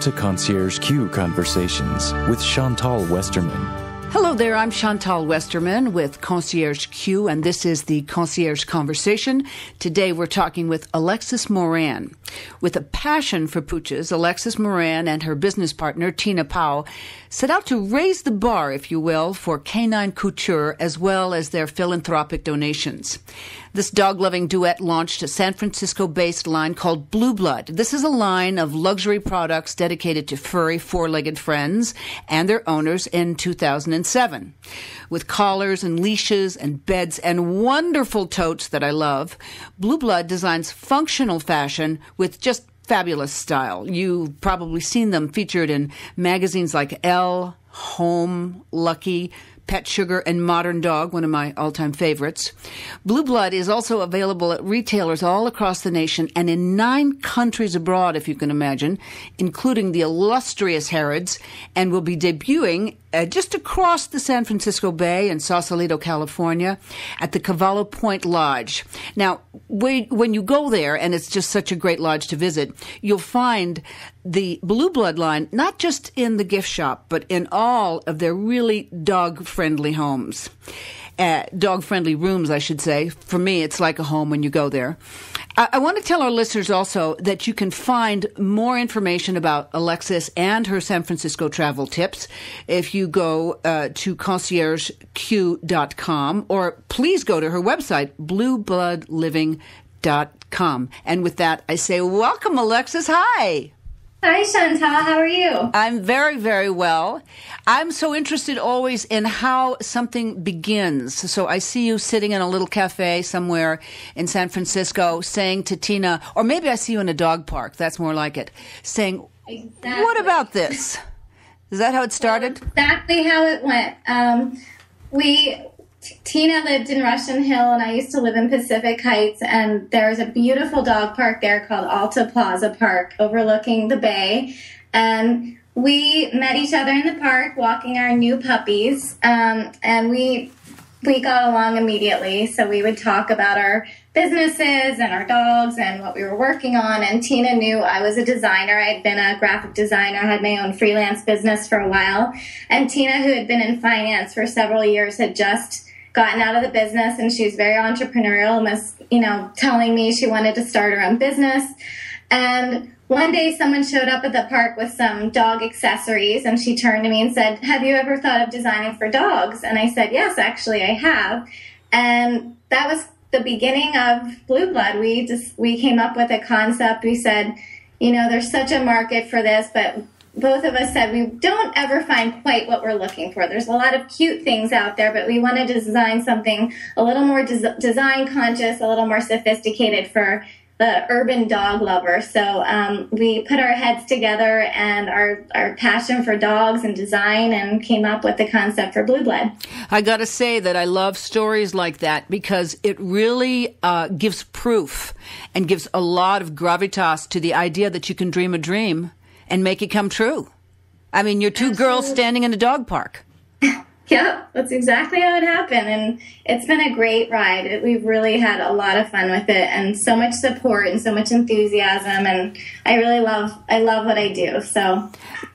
to ConciergeQ Conversations with Chantal Westerman. Hello there, I'm Chantal Westerman with ConciergeQ, and this is the Concierge Conversation. Today we're talking with Alexis Moran. With a passion for pooches, Alexis Moran and her business partner, Tina Pao, set out to raise the bar, if you will, for canine couture as well as their philanthropic donations. This dog-loving duet launched a San Francisco-based line called BLUEBLOOD. This is a line of luxury products dedicated to furry four-legged friends and their owners in 2007. With collars and leashes and beds and wonderful totes that I love, BLUEBLOOD designs functional fashion with just fabulous style. You've probably seen them featured in magazines like Elle, Home, Lucky, Pet Sugar, and Modern Dog, one of my all-time favorites. BLUEBLOOD is also available at retailers all across the nation and in 9 countries abroad, if you can imagine, including the illustrious Harrods, and will be debuting just across the San Francisco Bay in Sausalito, California, at the Cavallo Point Lodge. Now, when you go there, and it's just such a great lodge to visit, you'll find the BLUEBLOOD line not just in the gift shop, but in all of their really dog-friendly homes. Dog-friendly rooms, I should say. For me, it's like a home when you go there. I want to tell our listeners also that you can find more information about Alexis and her San Francisco travel tips if you go to ConciergeQ.com, or please go to her website, BlueBloodLiving.com. And with that, I say, welcome, Alexis. Hi. Hi, Chantal. How are you? I'm very, very well. I'm so interested always in how something begins. So I see you sitting in a little cafe somewhere in San Francisco saying to Tina, or maybe I see you in a dog park, that's more like it, saying, exactly. What about this? Is that how it started? Well, exactly how it went. Tina lived in Russian Hill, and I used to live in Pacific Heights, and there's a beautiful dog park there called Alta Plaza Park overlooking the bay, and we met each other in the park walking our new puppies, and we got along immediately. So we would talk about our businesses and our dogs and what we were working on, and Tina knew I was a designer. I'd been a graphic designer, had my own freelance business for a while, and Tina, who had been in finance for several years, had just gotten out of the business, and she was very entrepreneurial and was, telling me she wanted to start her own business. And one day someone showed up at the park with some dog accessories, and she turned to me and said, "Have you ever thought of designing for dogs?" And I said, "Yes, actually I have." And that was the beginning of BLUEBLOOD. We came up with a concept. We said, there's such a market for this, but both of us said we don't ever find quite what we're looking for. There's a lot of cute things out there, but we wanted to design something a little more design conscious, a little more sophisticated for the urban dog lover. So we put our heads together and our passion for dogs and design, and came up with the concept for BLUEBLOOD. I got to say that I love stories like that because it really gives proof and gives a lot of gravitas to the idea that you can dream a dream and make it come true. I mean, you're two girls standing in a dog park. Yep, that's exactly how it happened. And it's been a great ride. We've really had a lot of fun with it, and so much support and so much enthusiasm. And I love what I do. So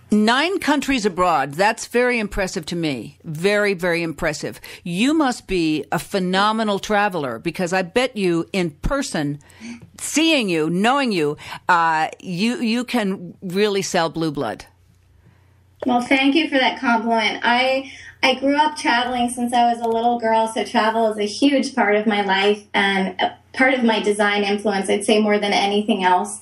9 countries abroad. That's very impressive to me. Very, very impressive. You must be a phenomenal traveler, because I bet you in person, seeing you, knowing you, you can really sell BLUEBLOOD. Well, thank you for that compliment. I grew up traveling since I was a little girl, so travel is a huge part of my life and a part of my design influence, I'd say, more than anything else.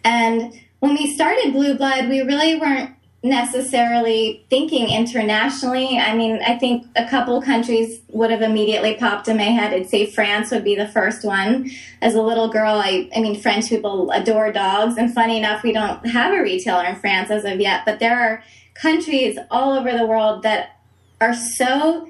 And when we started BLUEBLOOD, we really weren't necessarily thinking internationally. I mean, I think a couple countries would have immediately popped in my head. I'd say France would be the first one. As a little girl, I mean, French people adore dogs, and funny enough, we don't have a retailer in France as of yet, but there are countries all over the world that are so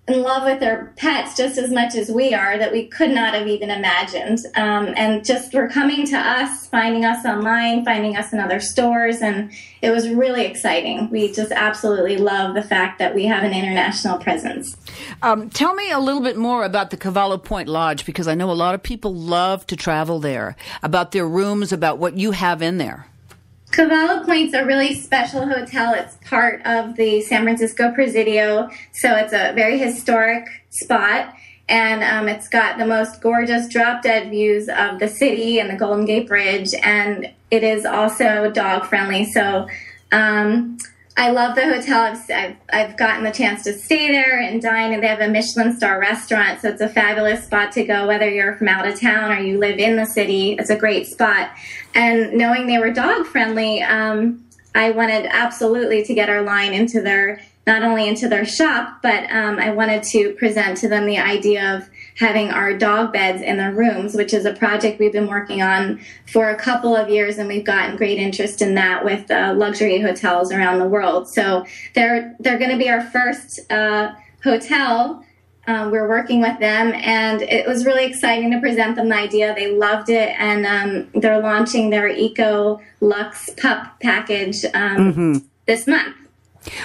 in love with their pets just as much as we are that we could not have even imagined. And just were coming to us, finding us online, finding us in other stores, and it was really exciting. We just absolutely love the fact that we have an international presence. Tell me a little bit more about the Cavallo Point Lodge, because I know a lot of people love to travel there, about their rooms, about what you have in there. Cavallo Point's a really special hotel. It's part of the San Francisco Presidio, so it's a very historic spot, and it's got the most gorgeous drop-dead views of the city and the Golden Gate Bridge, and it is also dog-friendly, so I love the hotel. I've gotten the chance to stay there and dine, and they have a Michelin star restaurant, so it's a fabulous spot to go, whether you're from out of town or you live in the city. It's a great spot. And knowing they were dog friendly, I wanted absolutely to get our line into not only into their shop, but I wanted to present to them the idea of having our dog beds in their rooms, which is a project we've been working on for a couple of years, and we've gotten great interest in that with luxury hotels around the world. So they're going to be our first hotel. We're working with them, and it was really exciting to present them the idea. They loved it, and they're launching their Eco Luxe Pup package this month.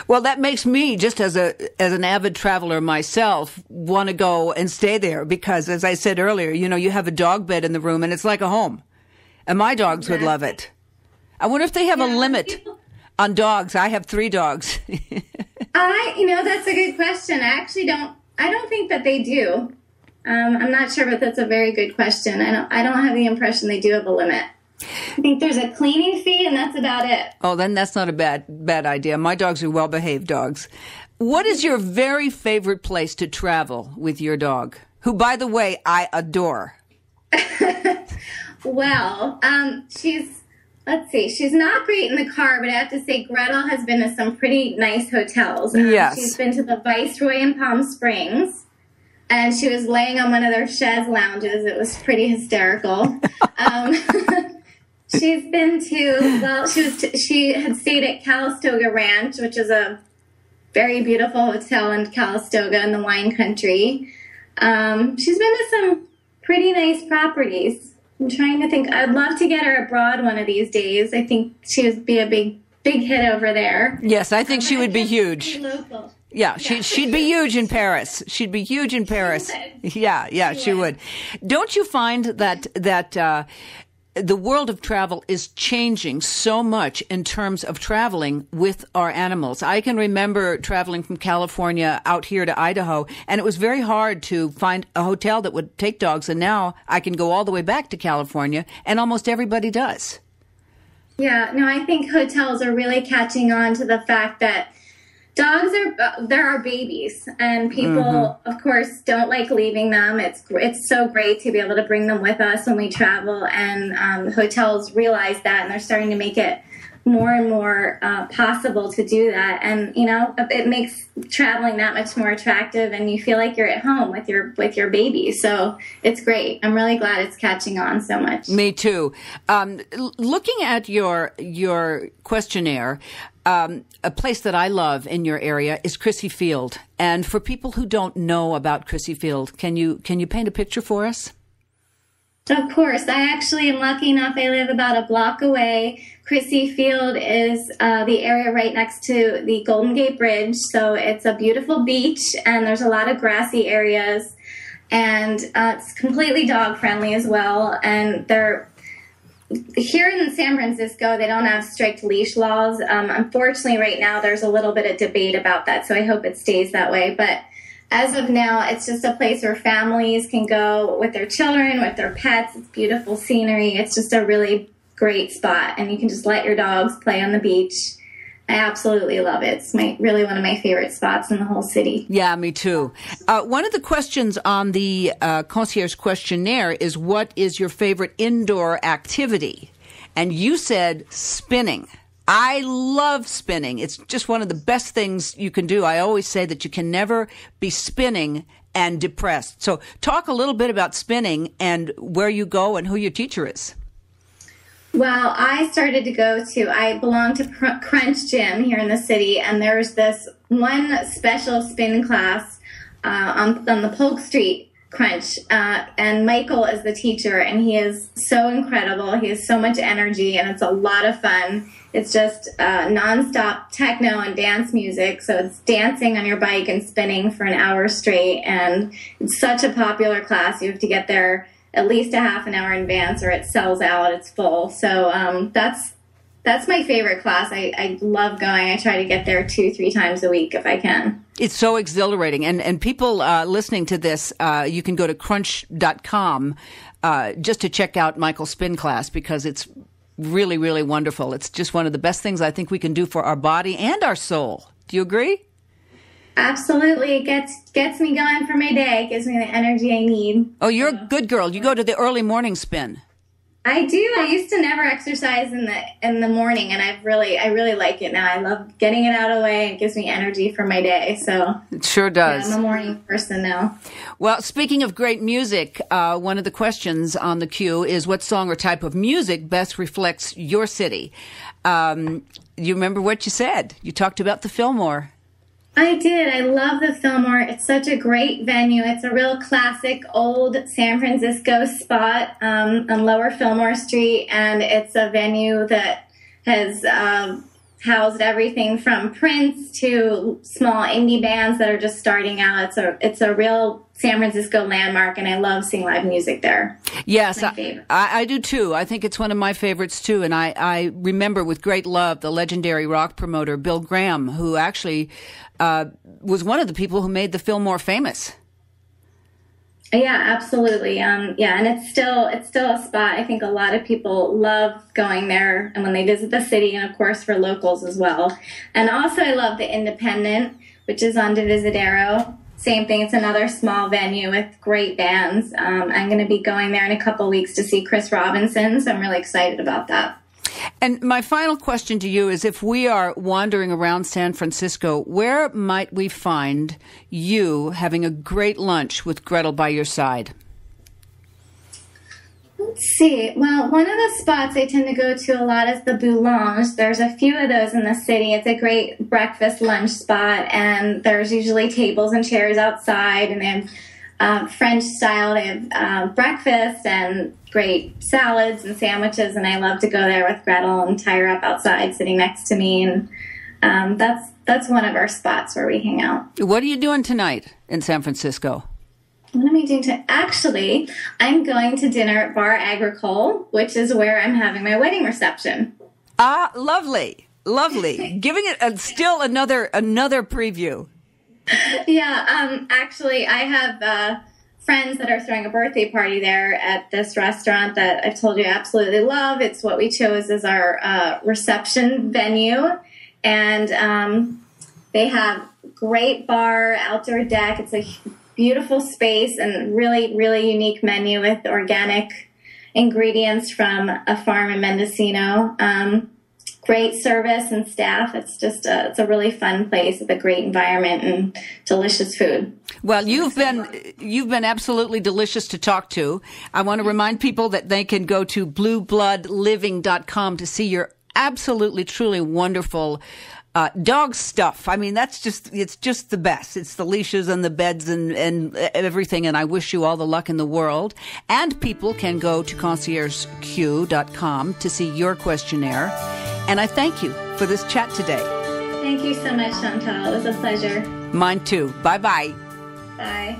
Well, that makes me, just as an avid traveler myself, want to go and stay there because, as I said earlier, you have a dog bed in the room and it's like a home. And my dogs would love it. I wonder if they have a limit on dogs. I have 3 dogs. That's a good question. I don't think that they do. I'm not sure, but that's a very good question. I don't have the impression they do have a limit. I think there's a cleaning fee, and that's about it. Oh, then that's not a bad idea. My dogs are well-behaved dogs. What is your very favorite place to travel with your dog, who, by the way, I adore? Well, let's see, she's not great in the car, but I have to say Gretel has been to some pretty nice hotels. Yes. She's been to the Viceroy in Palm Springs, and she was laying on one of their chaise lounges. It was pretty hysterical. She's been to, she had stayed at Calistoga Ranch, which is a very beautiful hotel in Calistoga in the wine country. She's been to some pretty nice properties. I'm trying to think. I'd love to get her abroad one of these days. I think she would be a big hit over there. Yes, I think she would be huge. Local. Yeah, she'd be huge in Paris. She'd be huge in Paris. Yeah, she would. Don't you find that the world of travel is changing so much in terms of traveling with our animals? I can remember traveling from California out here to Idaho, and it was very hard to find a hotel that would take dogs, and now I can go all the way back to California, and almost everybody does. Yeah, no, I think hotels are really catching on to the fact that dogs they're our babies, and people, of course, don't like leaving them. It's so great to be able to bring them with us when we travel, and hotels realize that, and they're starting to make it more and more possible to do that. And it makes traveling that much more attractive, and you feel like you're at home with your baby. So it's great. I'm really glad it's catching on so much. Me too. Looking at your questionnaire, a place that I love in your area is Chrissy Field. And for people who don't know about Chrissy Field, can you paint a picture for us? Of course. I actually am lucky enough. I live about a block away. Chrissy Field is the area right next to the Golden Gate Bridge. So it's a beautiful beach, and there's a lot of grassy areas. And it's completely dog friendly as well. And here in San Francisco, they don't have strict leash laws. Unfortunately, right now, there's a little bit of debate about that, so I hope it stays that way. But as of now, it's just a place where families can go with their children, with their pets. It's beautiful scenery. It's just a really great spot, and you can just let your dogs play on the beach. I absolutely love it. It's really one of my favorite spots in the whole city. Yeah, me too. One of the questions on the concierge questionnaire is, what is your favorite indoor activity? And you said spinning. I love spinning. It's just one of the best things you can do. I always say that you can never be spinning and depressed. So talk a little bit about spinning and where you go and who your teacher is. Well, I belong to Crunch Gym here in the city, and there's this one special spin class on the Polk Street Crunch, and Michael is the teacher, and he is so incredible. He has so much energy, and it's a lot of fun. It's just nonstop techno and dance music, so it's dancing on your bike and spinning for an hour straight, and it's such a popular class. You have to get there at least a half an hour in advance, or it sells out. It's full. So that's that's my favorite class. I love going. I try to get there 2-3 times a week if I can. It's so exhilarating. And people listening to this, you can go to crunch.com just to check out Michael's spin class, because it's really, really wonderful. It's just one of the best things I think we can do for our body and our soul. Do you agree? Absolutely. It gets me going for my day. It gives me the energy I need. Oh, you're a good girl. You go to the early morning spin. I do. I used to never exercise in the morning, and I really like it now. I love getting it out of the way. It gives me energy for my day. So it sure does. Yeah, I'm a morning person now. Well, speaking of great music, one of the questions on the queue is what song or type of music best reflects your city? You remember what you said? You talked about the Fillmore. I did. I love the Fillmore. It's such a great venue. It's a real classic old San Francisco spot on Lower Fillmore Street, and it's a venue that has housed everything from Prince to small indie bands that are just starting out. It's a real San Francisco landmark, and I love seeing live music there. Yes, I do too. I think it's one of my favorites too. And I remember with great love the legendary rock promoter Bill Graham, who actually was one of the people who made the Fillmore famous. Yeah, absolutely. And it's still a spot. I think a lot of people love going there, and when they visit the city, and of course for locals as well. And also, I love the Independent, which is on Divisadero. Same thing. It's another small venue with great bands. I'm going to be going there in a couple weeks to see Chris Robinson, so I'm really excited about that. And my final question to you is, if we are wandering around San Francisco, where might we find you having a great lunch with Gretel by your side? Let's see. Well, one of the spots I tend to go to a lot is the Boulange. There's a few of those in the city. It's a great breakfast lunch spot, and there's usually tables and chairs outside, and they have French style. They have breakfast and great salads and sandwiches, and I love to go there with Gretel and tie her up outside sitting next to me, and that's one of our spots where we hang out. What are you doing tonight in San Francisco? What am I doing tonight? Actually, I'm going to dinner at Bar Agricole, which is where I'm having my wedding reception. Ah, lovely, lovely. Giving it still another preview. Yeah, actually, I have friends that are throwing a birthday party there at this restaurant that I've told you I absolutely love. It's what we chose as our reception venue, and they have great bar, outdoor deck. It's a beautiful space and really, really unique menu with organic ingredients from a farm in Mendocino. Great service and staff. It's just it's a really fun place with a great environment and delicious food. Well, you've been absolutely delicious to talk to. I want to remind people that they can go to BLUEBLOODLiving.com to see your absolutely, truly wonderful dog stuff. I mean, it's just the best. It's the leashes and the beds and everything. And I wish you all the luck in the world. And people can go to ConciergeQ.com to see your questionnaire. And I thank you for this chat today. Thank you so much, Chantal. It was a pleasure. Mine too. Bye-bye. Bye.